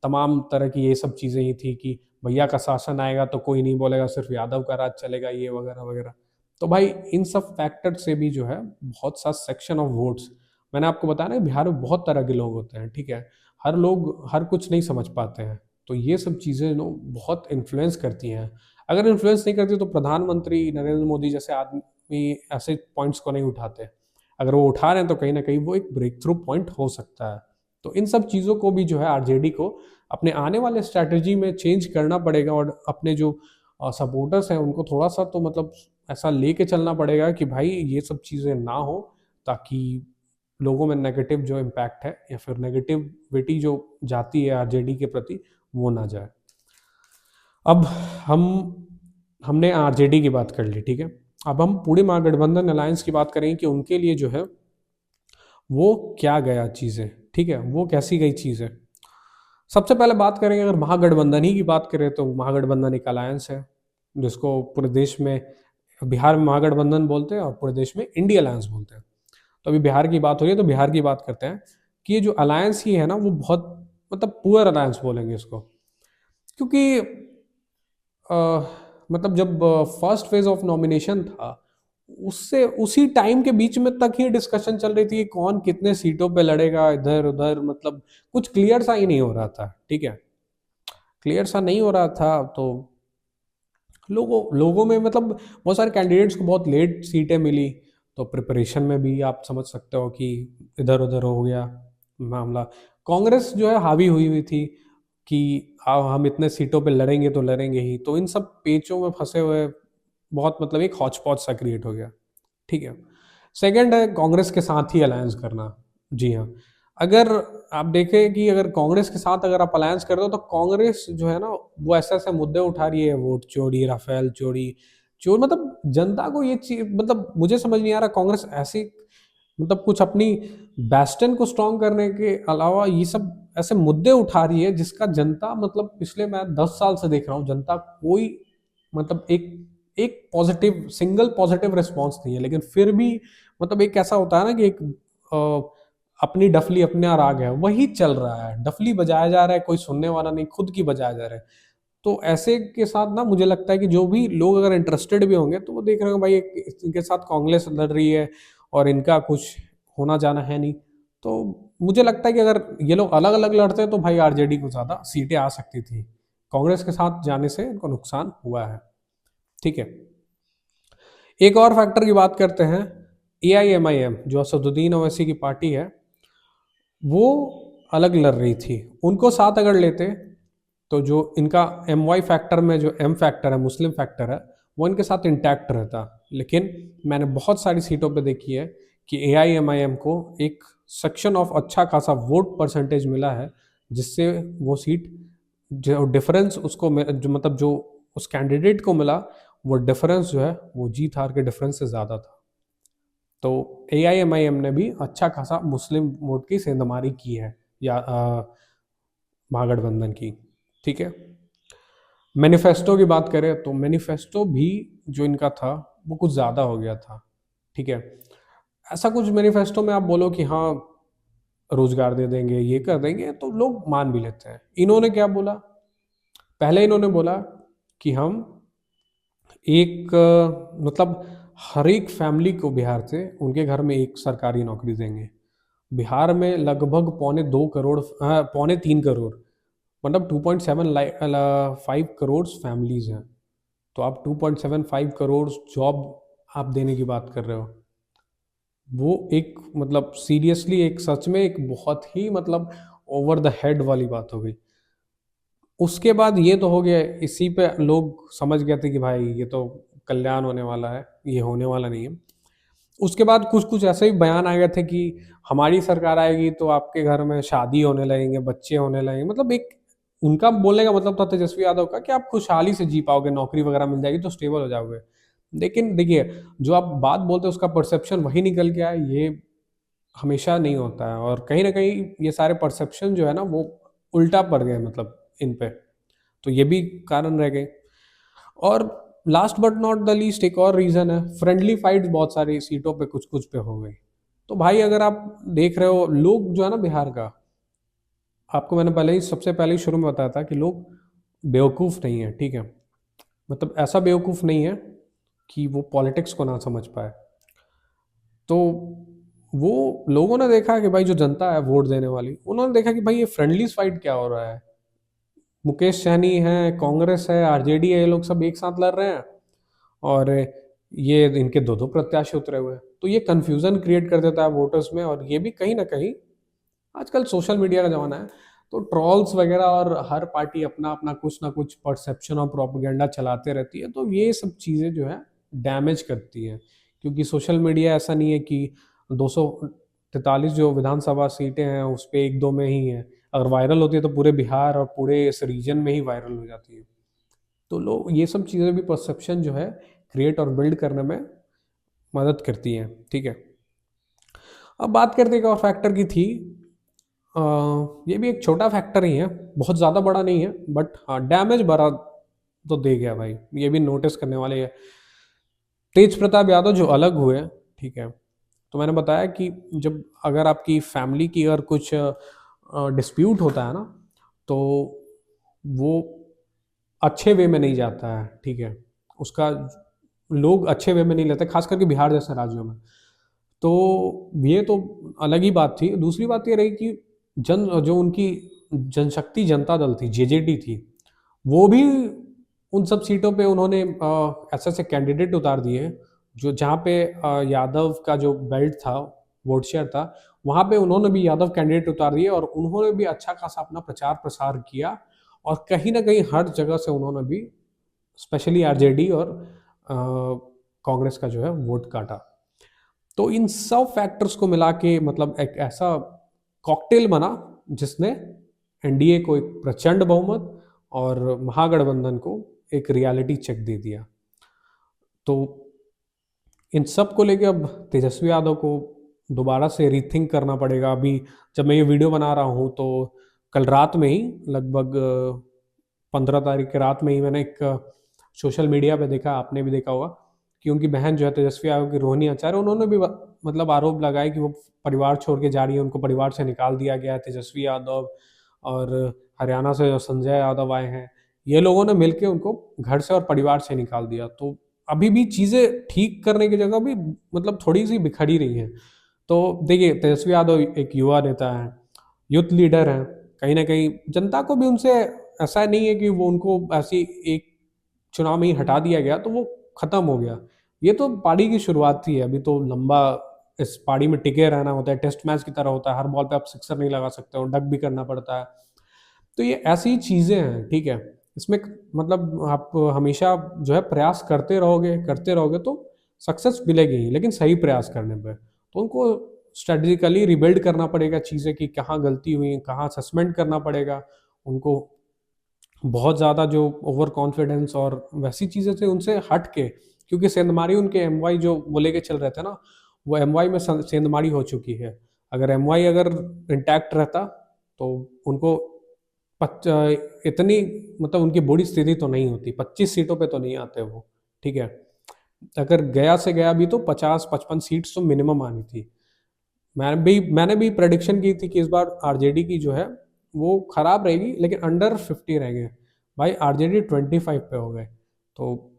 तमाम तरह की ये सब चीज़ें ही थी कि भैया का शासन आएगा तो कोई नहीं बोलेगा, सिर्फ यादव का राज चलेगा, ये वगैरह वगैरह। तो भाई इन सब फैक्टर से भी जो है बहुत सा सेक्शन ऑफ वोट्स, मैंने आपको बताया ना बिहार में बहुत तरह के लोग होते हैं, ठीक है, हर लोग हर कुछ नहीं समझ पाते हैं। तो ये सब चीज़ें नो बहुत इन्फ्लुएंस करती हैं। अगर इन्फ्लुएंस नहीं करती तो प्रधानमंत्री नरेंद्र मोदी जैसे आदमी ऐसे पॉइंट्स को नहीं उठाते। अगर वो उठा रहे हैं तो कहीं ना कहीं वो एक ब्रेक थ्रू पॉइंट हो सकता है। तो इन सब चीज़ों को भी जो है आरजेडी को अपने आने वाले स्ट्रैटेजी में चेंज करना पड़ेगा, और अपने जो सपोर्टर्स हैं उनको थोड़ा सा तो मतलब ऐसा लेके चलना पड़ेगा कि भाई ये सब चीज़ें ना हो, ताकि लोगों में नेगेटिव जो इम्पैक्ट है या फिर नेगेटिविटी जो जाती है आरजेडी के प्रति वो ना जाए। अब हम हमने आरजेडी की बात कर ली, ठीक है। अब हम पूरे महागठबंधन अलायंस की बात करेंगे कि उनके लिए जो है वो क्या गया चीज़ें, ठीक है, वो कैसी गई चीज़ें। सबसे पहले बात करेंगे, अगर महागठबंधन ही की बात करें तो महागठबंधन एक अलायंस है जिसको पूरे देश में, बिहार में महागठबंधन बोलते हैं और पूरे देश में इंडिया अलायंस बोलते हैं। तो अभी बिहार की बात हो रही है तो बिहार की बात करते हैं कि ये जो अलायंस ही है ना वो बहुत मतलब पुअर अलायंस बोलेंगे इसको, क्योंकि अ, मतलब जब फर्स्ट फेज ऑफ नॉमिनेशन था उससे उसी टाइम के बीच में तक ही डिस्कशन चल रही थी कि कौन कितने सीटों पे लड़ेगा इधर उधर, मतलब कुछ क्लियर सा ही नहीं हो रहा था, ठीक है, क्लियर सा नहीं हो रहा था। तो लोगों लोगों में मतलब बहुत सारे कैंडिडेट्स को बहुत लेट सीटें मिली, तो प्रिपरेशन में भी आप समझ सकते हो कि इधर उधर हो गया मामला। कांग्रेस जो है हावी हुई हुई थी कि हम इतने सीटों पे लड़ेंगे तो लड़ेंगे ही, तो इन सब पेचों में फंसे हुए बहुत मतलब एक हॉच पॉच सा क्रिएट हो गया, ठीक है। सेकंड है कांग्रेस के साथ ही अलायंस करना। जी हाँ, अगर आप देखें कि अगर कांग्रेस के साथ अगर आप अलायंस कर रहे हो तो कांग्रेस जो है ना वो ऐसे ऐसे मुद्दे उठा रही है, वोट चोरी, राफेल चोरी, चोर, मतलब जनता को ये चीज, मतलब मुझे समझ नहीं आ रहा कांग्रेस ऐसी मतलब कुछ अपनी बैस्टन को स्ट्रांग करने के अलावा ये सब ऐसे मुद्दे उठा रही है जिसका जनता मतलब पिछले मैं 10 साल से देख रहा हूँ, जनता कोई मतलब एक एक पॉजिटिव सिंगल पॉजिटिव रिस्पॉन्स नहीं है। लेकिन फिर भी मतलब एक ऐसा होता है ना कि एक अपनी डफली अपना राग है वही चल रहा है, डफली बजाया जा रहा है, कोई सुनने वाला नहीं, खुद की बजाया जा रहा है। तो ऐसे के साथ ना मुझे लगता है कि जो भी लोग अगर इंटरेस्टेड भी होंगे तो वो देख रहे हो भाई इनके साथ कांग्रेस लड़ रही है और इनका कुछ होना जाना है नहीं। तो मुझे लगता है कि अगर ये लोग अलग अलग लड़ते तो भाई आरजेडी को ज्यादा सीटें आ सकती थी, कांग्रेस के साथ जाने से इनको नुकसान हुआ है, ठीक है। एक और फैक्टर की बात करते हैं, AIMIM जो असदुद्दीन ओवैसी की पार्टी है वो अलग लड़ रही थी, उनको साथ अगर लेते तो जो इनका MY फैक्टर में जो M फैक्टर है, मुस्लिम फैक्टर है, वो इनके साथ इंटैक्ट रहता। लेकिन मैंने बहुत सारी सीटों पे देखी है कि AIMIM को एक सेक्शन ऑफ अच्छा खासा वोट परसेंटेज मिला है जिससे वो सीट जो डिफरेंस उसको जो मतलब जो उस कैंडिडेट को मिला वो डिफरेंस जो है वो जीत हार के डिफरेंस से ज़्यादा था। तो AIMIM ने भी अच्छा खासा मुस्लिम वोट की सेंधमारी की है या महागठबंधन की, ठीक है। मैनिफेस्टो की बात करें तो मैनिफेस्टो भी जो इनका था वो कुछ ज़्यादा हो गया था, ठीक है। ऐसा कुछ मैनिफेस्टो में आप बोलो कि हाँ रोजगार दे देंगे, ये कर देंगे, तो लोग मान भी लेते हैं। इन्होंने क्या बोला, पहले इन्होंने बोला कि हम एक मतलब हर एक फैमिली को बिहार से उनके घर में एक सरकारी नौकरी देंगे। बिहार में लगभग पौने 2 करोड़, पौने 3 करोड़, मतलब 2.75 करोड़ फैमिलीज हैं। तो आप 2.75 करोड़ जॉब आप देने की बात कर रहे हो, वो एक मतलब सीरियसली एक सच में एक बहुत ही मतलब ओवर द हेड वाली बात हो गई। उसके बाद ये तो हो गया, इसी पे लोग समझ गए थे कि भाई ये तो कल्याण होने वाला है, ये होने वाला नहीं है। उसके बाद कुछ कुछ ऐसे ही बयान आ गए थे कि हमारी सरकार आएगी तो आपके घर में शादी होने लगेंगे, बच्चे होने लगेंगे, मतलब एक उनका बोलने का मतलब था तेजस्वी यादव का कि आप खुशहाली से जी पाओगे, नौकरी वगैरह मिल जाएगी तो स्टेबल हो जाओगे। लेकिन देखिए, जो आप बात बोलते हैं उसका परसेप्शन वही निकल के आए, ये हमेशा नहीं होता है। और कहीं ना कहीं ये सारे परसेप्शन जो है ना वो उल्टा पड़ गए मतलब इन पे, तो ये भी कारण रह गए। और last but not the least एक और रीजन है, फ्रेंडली फाइट्स बहुत सारी सीटों पे कुछ कुछ पे हो गई। तो भाई अगर आप देख रहे हो लोग जो है ना बिहार का, आपको मैंने पहले ही सबसे पहले ही शुरू में बताया था कि लोग बेवकूफ़ नहीं है, ठीक है। मतलब ऐसा बेवकूफ़ नहीं है कि वो पॉलिटिक्स को ना समझ पाए। तो वो लोगों ने देखा कि भाई जो जनता है वोट देने वाली, उन्होंने देखा कि भाई ये फ्रेंडली फाइट क्या हो रहा है। मुकेश सहनी है, कांग्रेस है, आरजेडी है, ये लोग सब एक साथ लड़ रहे हैं और ये इनके दो दो प्रत्याशी उतरे हुए हैं। तो ये कंफ्यूजन क्रिएट कर देता है वोटर्स में। और ये भी कहीं ना कहीं आजकल सोशल मीडिया का जमाना है, तो ट्रॉल्स वगैरह और हर पार्टी अपना अपना कुछ ना कुछ परसेप्शन और प्रोपेगेंडा चलाते रहती है, तो ये सब चीज़ें जो है डैमेज करती हैं। क्योंकि सोशल मीडिया ऐसा नहीं है कि 243 जो विधानसभा सीटें हैं उस पर एक दो में ही है, अगर वायरल होती है तो पूरे बिहार और पूरे इस रीजन में ही वायरल हो जाती है। तो लोग ये सब चीज़ें भी परसेप्शन जो है क्रिएट और बिल्ड करने में मदद करती हैं, ठीक है। अब बात करते हैं एक और फैक्टर की थी। अ, ये भी एक छोटा फैक्टर ही है, बहुत ज़्यादा बड़ा नहीं है, बट हाँ डैमेज बड़ा तो दे गया भाई, ये भी नोटिस करने वाले है। तेज प्रताप यादव जो अलग हुए, ठीक है। तो मैंने बताया कि जब अगर आपकी फैमिली की अगर कुछ डिस्प्यूट होता है ना, तो वो अच्छे वे में नहीं जाता है, ठीक है। उसका लोग अच्छे वे में नहीं लेते, खास करके बिहार जैसे राज्यों में। तो ये तो अलग ही बात थी। दूसरी बात ये रही कि जो उनकी जनशक्ति जनता दल थी, जेजेडी थी, वो भी उन सब सीटों पे उन्होंने ऐसे ऐसे कैंडिडेट उतार दिए जो जहाँ पे यादव का जो बेल्ट था, वोट शेयर था, वहाँ पे उन्होंने भी यादव कैंडिडेट उतार दिए और उन्होंने भी अच्छा खासा अपना प्रचार प्रसार किया। और कहीं ना कहीं हर जगह से उन्होंने भी स्पेशली आरजेडी और कांग्रेस का जो है वोट काटा। तो इन सब फैक्टर्स को मिला के मतलब एक ऐसा कॉकटेल बना जिसने एनडीए को एक प्रचंड बहुमत और महागठबंधन को एक रियलिटी चेक दे दिया। तो इन सब को लेके अब तेजस्वी यादव को दोबारा से रीथिंक करना पड़ेगा। अभी जब मैं ये वीडियो बना रहा हूँ तो कल रात में ही लगभग 15 तारीख की रात में ही मैंने एक सोशल मीडिया पे देखा, आपने भी देखा होगा, कि उनकी बहन जो है तेजस्वी यादव की रोहिणी आचार्य, उन्होंने भी मतलब आरोप लगाया कि वो परिवार छोड़ के जा रही है, उनको परिवार से निकाल दिया गया है। तेजस्वी यादव और हरियाणा से जो संजय यादव आए हैं, ये लोगों ने मिलकर उनको घर से और परिवार से निकाल दिया। तो अभी भी चीज़ें ठीक करने की जगह भी मतलब थोड़ी सी बिखरी रही हैं। तो देखिए तेजस्वी यादव एक युवा नेता है, यूथ लीडर हैं, कहीं ना कहीं जनता को भी उनसे ऐसा नहीं है कि वो उनको ऐसी एक चुनाव में ही हटा दिया गया तो वो खत्म हो गया। ये तो पारी की शुरुआत थी, अभी तो लंबा इस पारी में टिके रहना होता है, टेस्ट मैच की तरह होता है, हर बॉल पे आप सिक्सर नहीं लगा सकते हो, डक भी करना पड़ता है। तो ये ऐसी चीज़ें हैं, ठीक है। इसमें मतलब आप हमेशा जो है प्रयास करते रहोगे तो सक्सेस मिलेगी ही, लेकिन सही प्रयास करने पे। तो उनको स्ट्रेटजिकली रिबिल्ड करना पड़ेगा चीज़ें कि कहाँ गलती हुई, कहाँ असेसमेंट करना पड़ेगा उनको। बहुत ज़्यादा जो ओवर कॉन्फिडेंस और वैसी चीज़ें थे उनसे हट के, क्योंकि सेंधमारी उनके एमवाई जो वो लेके चल रहे थे ना, वो एमवाई में सेंधमारी हो चुकी है। अगर एमवाई अगर इंटैक्ट रहता तो उनको इतनी मतलब उनकी बुरी स्थिति तो नहीं होती, 25 सीटों पे तो नहीं आते वो, ठीक है। अगर गया से गया भी तो 50-55 सीट्स तो मिनिमम आनी थी। मैंने भी प्रेडिक्शन की थी कि इस बार आरजेडी की जो है वो खराब रहेगी, लेकिन अंडर 50 रह गए भाई, आरजेडी 25 पे हो गए। तो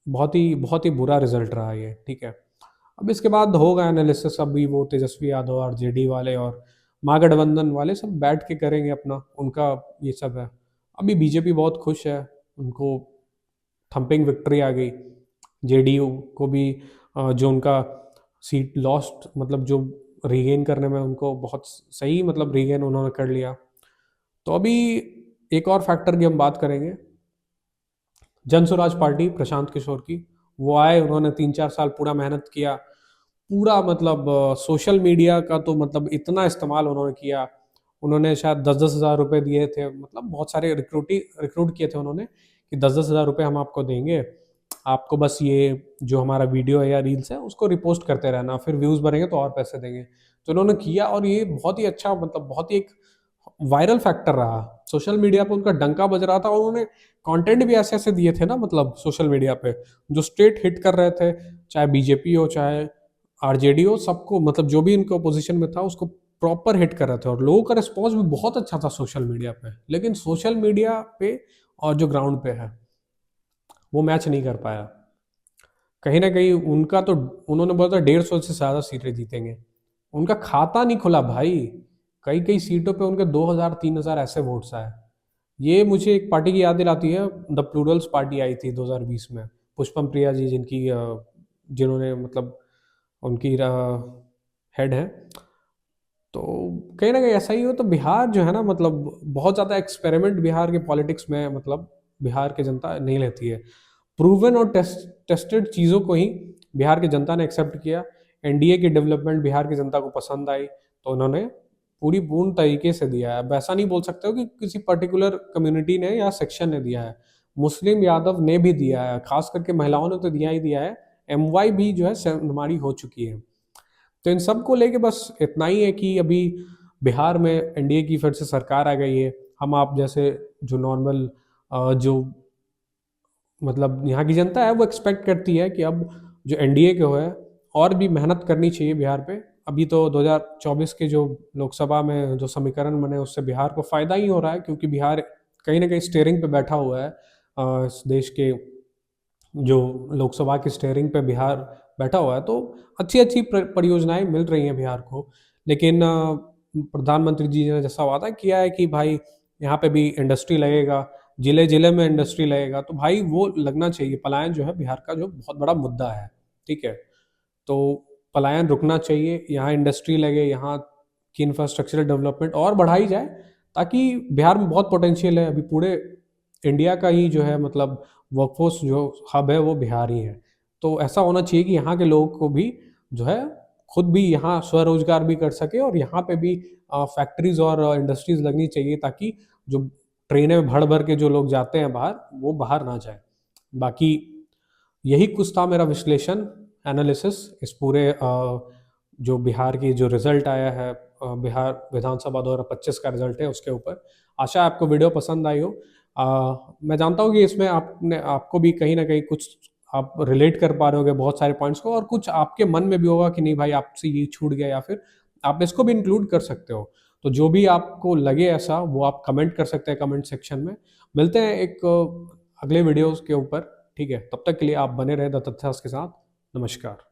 बहुत ही बुरा रिजल्ट रहा ये, ठीक है। अब इसके बाद होगा एनालिसिस, अभी वो तेजस्वी यादव आरजेडी वाले और महागठबंधन वाले सब बैठ के करेंगे अपना, उनका ये सब है। अभी बीजेपी बहुत खुश है, उनको थंपिंग विक्ट्री आ गई। जेडीयू को भी जो उनका सीट लॉस्ट मतलब जो रीगेन करने में उनको बहुत सही मतलब रीगेन उन्होंने कर लिया। तो अभी एक और फैक्टर की हम बात करेंगे, जन स्वराज पार्टी प्रशांत किशोर की। वो आए, उन्होंने 3-4 साल पूरा मेहनत किया, पूरा मतलब सोशल मीडिया का तो मतलब इतना इस्तेमाल उन्होंने किया। उन्होंने शायद 10-10 हज़ार रुपये दिए थे, मतलब बहुत सारे रिक्रूट किए थे उन्होंने कि 10-10 हज़ार रुपये हम आपको देंगे, आपको बस ये जो हमारा वीडियो है या रील्स है उसको रिपोस्ट करते रहना, फिर व्यूज़ बढ़ेंगे तो और पैसे देंगे। तो इन्होंने किया और ये बहुत ही अच्छा, मतलब बहुत ही एक वायरल फैक्टर रहा। सोशल मीडिया पे उनका डंका बज रहा था और उन्होंने कंटेंट भी ऐसे-ऐसे दिए थे ना, मतलब सोशल मीडिया पे, जो स्ट्रेट हिट कर रहे थे, चाहे बीजेपी हो, चाहे आरजेडी हो, सबको, मतलब जो भी इनके अपोज़िशन में था उसको प्रॉपर हिट कर रहे थे और लोगों का रिस्पॉन्स भी बहुत अच्छा था सोशल मीडिया पे। लेकिन सोशल मीडिया पे और जो ग्राउंड पे है, वो मैच नहीं कर पाया। कहीं न कहीं उनका तो, उन्होंने बोला था 150 से ज़्यादा सीटें जीतेंगे। उनका खाता नहीं खुला भाई। कई-कई सीटों पे उनके 2000 3000 ऐसे वोट्स आए। ये मुझे एक पार्टी की याद दिलाती है, द प्लूरल्स पार्टी आई थी 2020 में। पुष्पम प्रिया जी, जिनकी जिन्होंने मतलब उनकी हेड हैं। तो कहीं न कहीं ऐसा ही हो तो बिहार जो है ना, मतलब बहुत ज़्यादा एक्सपेरिमेंट बिहार के पॉलिटिक्स में, मतलब बिहार की जनता नहीं लेती है। प्रूवन और टेस्टेड चीज़ों को ही बिहार की जनता ने एक्सेप्ट किया। एनडीए की डेवलपमेंट बिहार की जनता को पसंद आई, तो उन्होंने पूरी पूर्ण तरीके से दिया है। अब ऐसा नहीं बोल सकते हो कि किसी पर्टिकुलर कम्युनिटी ने या सेक्शन ने दिया है। मुस्लिम यादव ने भी दिया है, खास करके महिलाओं ने तो दिया ही दिया है। एमवाई भी जो है हमारी हो चुकी है। तो इन सब को लेके बस इतना ही है कि अभी बिहार में एनडीए की फिर से सरकार आ गई है। हम आप जैसे जो नॉर्मल जो मतलब यहाँ की जनता है वो एक्सपेक्ट करती है कि अब जो एनडीए के है और भी मेहनत करनी चाहिए बिहार पे। अभी तो 2024 के जो लोकसभा में जो समीकरण बने उससे बिहार को फायदा ही हो रहा है, क्योंकि बिहार कहीं ना कहीं स्टेयरिंग पे बैठा हुआ है। इस देश के जो लोकसभा की स्टेयरिंग पे बिहार बैठा हुआ है, तो अच्छी अच्छी परियोजनाएं मिल रही हैं बिहार को। लेकिन प्रधानमंत्री जी ने जैसा वादा किया है कि भाई यहाँ पे भी इंडस्ट्री लगेगा, जिले जिले में इंडस्ट्री लगेगा, तो भाई वो लगना चाहिए। पलायन जो है बिहार का जो बहुत बड़ा मुद्दा है, ठीक है, तो पलायन रुकना चाहिए, यहाँ इंडस्ट्री लगे, यहाँ की इंफ्रास्ट्रक्चरल डेवलपमेंट और बढ़ाई जाए, ताकि बिहार में बहुत पोटेंशियल है। अभी पूरे इंडिया का ही जो है, मतलब वर्कफोर्स जो हब है वो बिहार ही है। तो ऐसा होना चाहिए कि यहाँ के लोगों को भी जो है खुद भी यहाँ स्वरोजगार भी कर सके, और यहाँ पे भी फैक्ट्रीज और इंडस्ट्रीज लगनी चाहिए, ताकि जो ट्रेनें में भर भर के जो लोग जाते हैं बाहर, वो बाहर ना जाए। बाकी यही कुछ था मेरा विश्लेषण, एनालिसिस इस पूरे जो बिहार की जो रिजल्ट आया है, बिहार विधानसभा 2025 का रिजल्ट है उसके ऊपर। आशा है आपको वीडियो पसंद आई हो। मैं जानता हूँ कि इसमें आपको भी कहीं ना कहीं कुछ आप रिलेट कर पा रहे होगे बहुत सारे पॉइंट्स को, और कुछ आपके मन में भी होगा कि नहीं भाई आपसे ये छूट गया, या फिर आप इसको भी इंक्लूड कर सकते हो। तो जो भी आपको लगे ऐसा, वो आप कमेंट कर सकते हैं कमेंट सेक्शन में। मिलते हैं एक अगले वीडियोस के ऊपर, ठीक है? तब तक के लिए आप बने रहे द तथ्यास के साथ। नमस्कार।